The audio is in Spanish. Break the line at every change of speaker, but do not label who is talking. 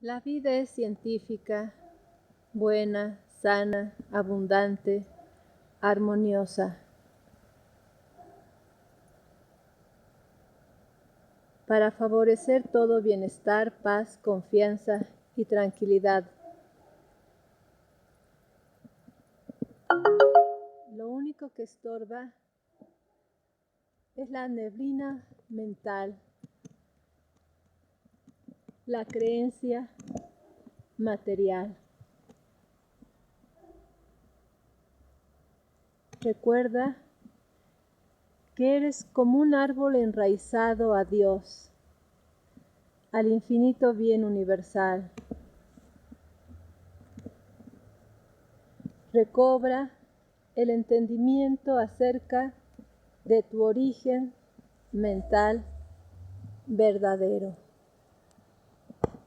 La vida es científica, buena, sana, abundante, armoniosa. Para favorecer todo bienestar, paz, confianza y tranquilidad. Lo único que estorba es la neblina mental, la creencia material. Recuerda que eres como un árbol enraizado a Dios, al infinito bien universal. Recobra el entendimiento acerca de tu origen mental verdadero.